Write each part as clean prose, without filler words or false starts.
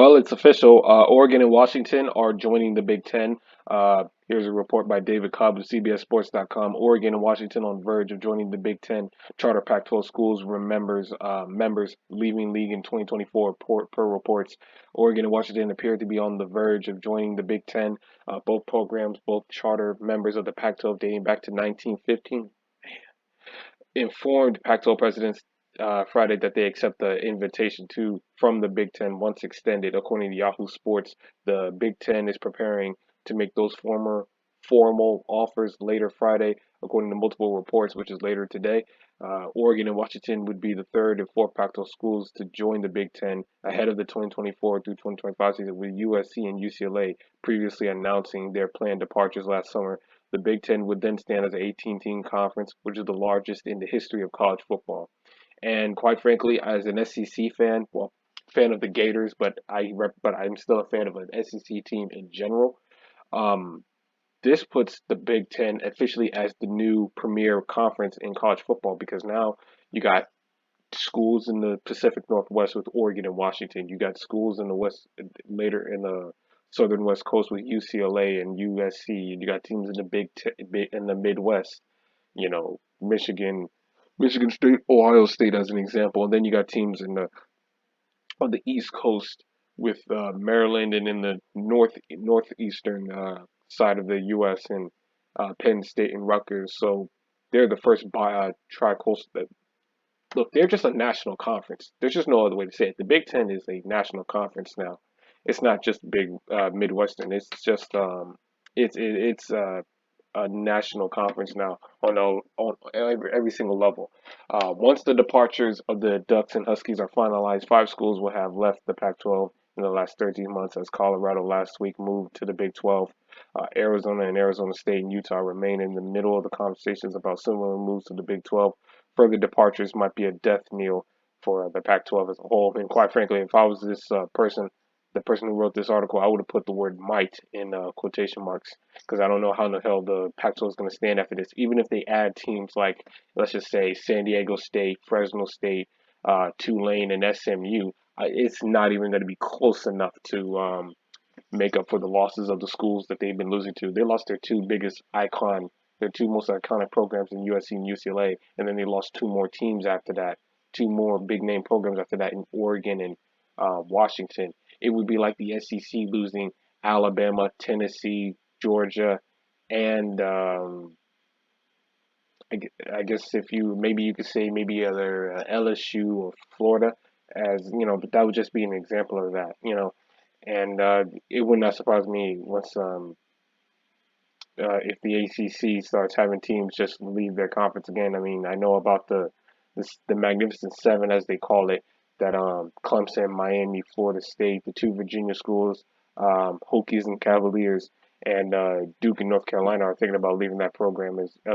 Well, it's official. Oregon and Washington are joining the Big Ten. Here's a report by David Cobb of CBSSports.com. Oregon and Washington on verge of joining the Big Ten. Charter Pac-12 schools members leaving league in 2024 per reports. Oregon and Washington appear to be on the verge of joining the Big Ten. Both programs, both charter members of the Pac-12 dating back to 1915, informed Pac-12 presidents Friday that they accept the invitation to from the Big Ten once extended. According to Yahoo Sports, the Big Ten is preparing to make those formal offers later Friday, according to multiple reports, which is later today. Oregon and Washington would be the third and fourth Pac-12 schools to join the Big Ten ahead of the 2024 through 2025 season, with USC and UCLA previously announcing their planned departures last summer. The Big Ten would then stand as an 18-team conference, which is the largest in the history of college football. And quite frankly, as an SEC fan, well, fan of the Gators, but I'm still a fan of an SEC team in general. Um, this puts the Big Ten officially as the new premier conference in college football because now you got schools in the Pacific Northwest with Oregon and Washington. You got schools in the West later in the Southern West Coast with UCLA and USC. And you got teams in the in the Midwest. Michigan State, Ohio State as an example, and then you got teams in the on the East Coast with Maryland and in the northeastern side of the U.S. and Penn State and Rutgers. So they're the first tri-coastal. Look, they're just a national conference. There's just no other way to say it. The Big Ten is a national conference now. It's not just big Midwestern. It's just it's a national conference now on every single level. Once the departures of the Ducks and Huskies are finalized, five schools will have left the Pac-12 in the last 13 months, as Colorado last week moved to the Big 12. Arizona and Arizona State and Utah remain in the middle of the conversations about similar moves to the Big 12. Further departures might be a death knell for the Pac-12 as a whole. And quite frankly, if I was this the person who wrote this article, I would have put the word "might" in quotation marks because I don't know how in the hell the Pac-12 is going to stand after this. Even if they add teams like, let's just say, San Diego State, Fresno State, Tulane, and SMU, it's not even going to be close enough to make up for the losses of the schools that they've been losing to. They lost their two most iconic programs in USC and UCLA, and then they lost two more teams after that, two more big name programs after that in Oregon and Washington. It would be like the SEC losing Alabama, Tennessee, Georgia, and I guess if you maybe you could say maybe other LSU or Florida, as you know, but that would just be an example of that, and it would not surprise me once if the ACC starts having teams just leave their conference again. I mean, I know about the Magnificent Seven as they call it, that Clemson, Miami, Florida State, the two Virginia schools, Hokies and Cavaliers, and Duke and North Carolina are thinking about leaving that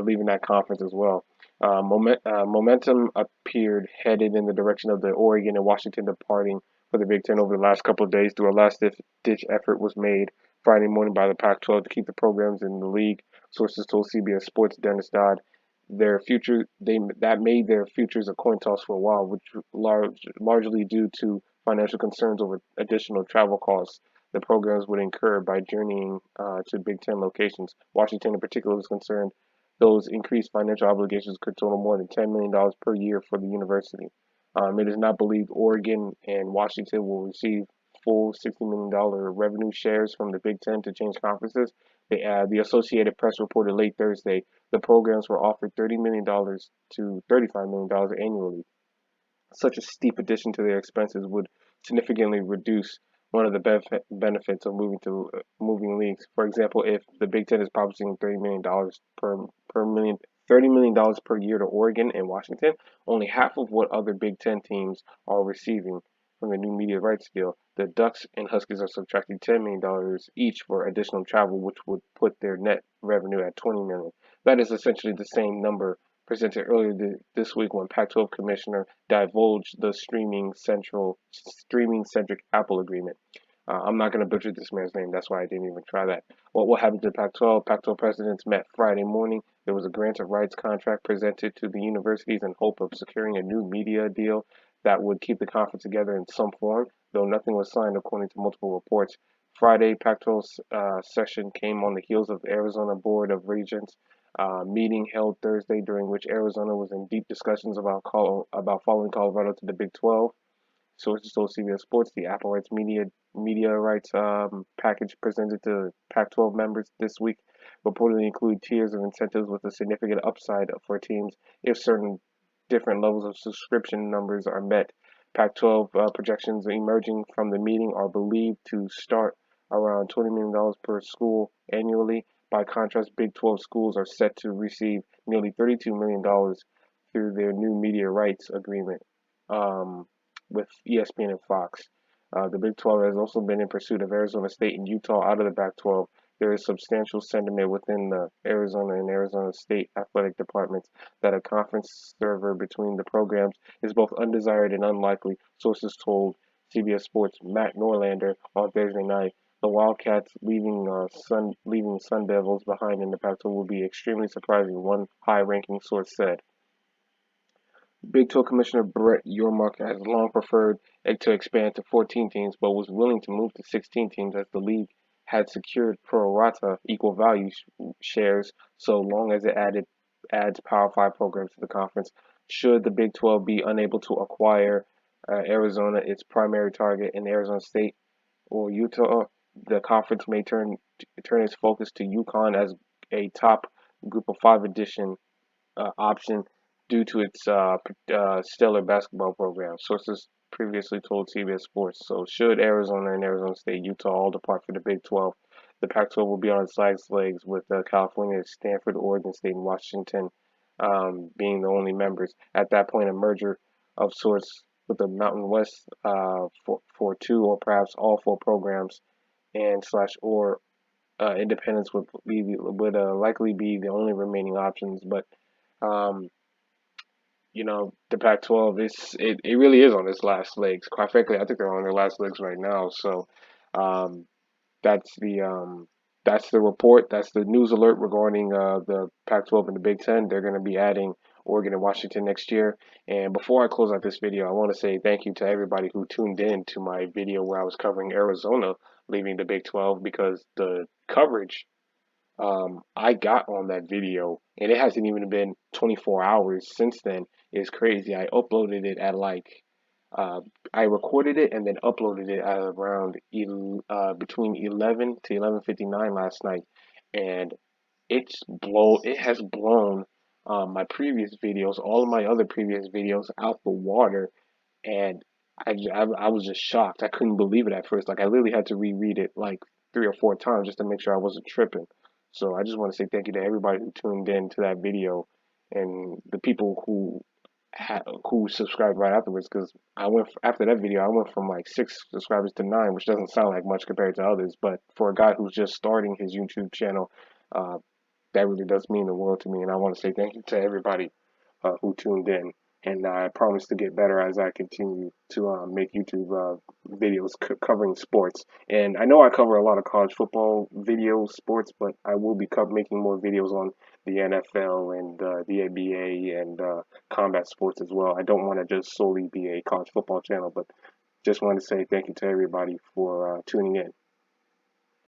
leaving that conference as well. Momentum appeared headed in the direction of the Oregon and Washington departing for the Big Ten over the last couple of days. Through a last-ditch effort was made Friday morning by the Pac-12 to keep the programs in the league. Sources told CBS Sports Dennis Dodd that made their futures a coin toss for a while, which largely due to financial concerns over additional travel costs the programs would incur by journeying to Big Ten locations. Washington, in particular, was concerned those increased financial obligations could total more than $10 million per year for the university. It is not believed Oregon and Washington will receive full $60 million revenue shares from the Big Ten to change conferences. The Associated Press reported late Thursday the programs were offered $30 million to $35 million annually. Such a steep addition to their expenses would significantly reduce one of the benefits of moving leagues. For example, if the Big Ten is promising $30 million $30 million per year to Oregon and Washington, only half of what other Big Ten teams are receiving from the new media rights deal. The Ducks and Huskies are subtracting $10 million each for additional travel, which would put their net revenue at $20 million. That is essentially the same number presented earlier this week when Pac-12 Commissioner divulged the streaming-centric Apple agreement. I'm not going to butcher this man's name. That's why I didn't even try that. What happened to Pac-12? Pac-12 presidents met Friday morning. There was a grant of rights contract presented to the universities in hope of securing a new media deal that would keep the conference together in some form, though nothing was signed according to multiple reports. Friday, Pac-12 session came on the heels of the Arizona Board of Regents meeting held Thursday, during which Arizona was in deep discussions about following Colorado to the Big 12. Sources told CBS Sports the Apple rights media rights package presented to Pac-12 members this week reportedly include tiers of incentives with a significant upside for teams if certain different levels of subscription numbers are met. Pac-12 projections emerging from the meeting are believed to start around $20 million per school annually. By contrast, Big 12 schools are set to receive nearly $32 million through their new media rights agreement. With ESPN and Fox. The Big 12 has also been in pursuit of Arizona State and Utah out of the Pac 12. There is substantial sentiment within the Arizona and Arizona State athletic departments that a conference server between the programs is both undesired and unlikely, sources told CBS Sports' Matt Norlander on Thursday night. The Wildcats leaving Sun Devils behind in the Pac-12 will be extremely surprising, one high-ranking source said. Big 12 Commissioner Brett Yormark has long preferred it to expand to 14 teams, but was willing to move to 16 teams as the league had secured pro rata equal value shares so long as it adds Power 5 programs to the conference. Should the Big 12 be unable to acquire Arizona, its primary target, in Arizona State or Utah, the conference may turn its focus to UConn as a top Group of Five edition option due to its stellar basketball program, sources previously told CBS Sports. So, should Arizona and Arizona State, Utah all depart for the Big 12, the Pac 12 will be on its last legs with California, Stanford, Oregon State, and Washington being the only members. At that point, a merger of sorts with the Mountain West for two or perhaps all four programs and slash or independence would likely be the only remaining options. But um, the Pac-12 it really is on its last legs. Quite frankly, I think they're on their last legs right now. So um, that's the report. That's the news alert regarding the Pac-12 and the Big Ten. They're going to be adding Oregon and Washington next year. And before I close out this video, I want to say thank you to everybody who tuned in to my video where I was covering Arizona leaving the Big 12 because the coverage I got on that video, and it hasn't even been 24 hours since then. It's crazy. I uploaded it at uh, I recorded it and then uploaded it at around between 11 to 11:59 last night, and it has blown my previous videos, all of my other previous videos out the water, and I was just shocked. I couldn't believe it at first. Like I literally had to reread it like 3 or 4 times just to make sure I wasn't tripping. So I just want to say thank you to everybody who tuned in to that video and the people who subscribed right afterwards. Because after that video, I went from like 6 subscribers to 9, which doesn't sound like much compared to others. But for a guy who's just starting his YouTube channel, uh, that really does mean the world to me. And I want to say thank you to everybody who tuned in. And I promise to get better as I continue to make YouTube videos covering sports. And I know I cover a lot of college football videos, sports, but I will be making more videos on the NFL and the NBA and combat sports as well. I don't want to just solely be a college football channel, but just want to say thank you to everybody for tuning in.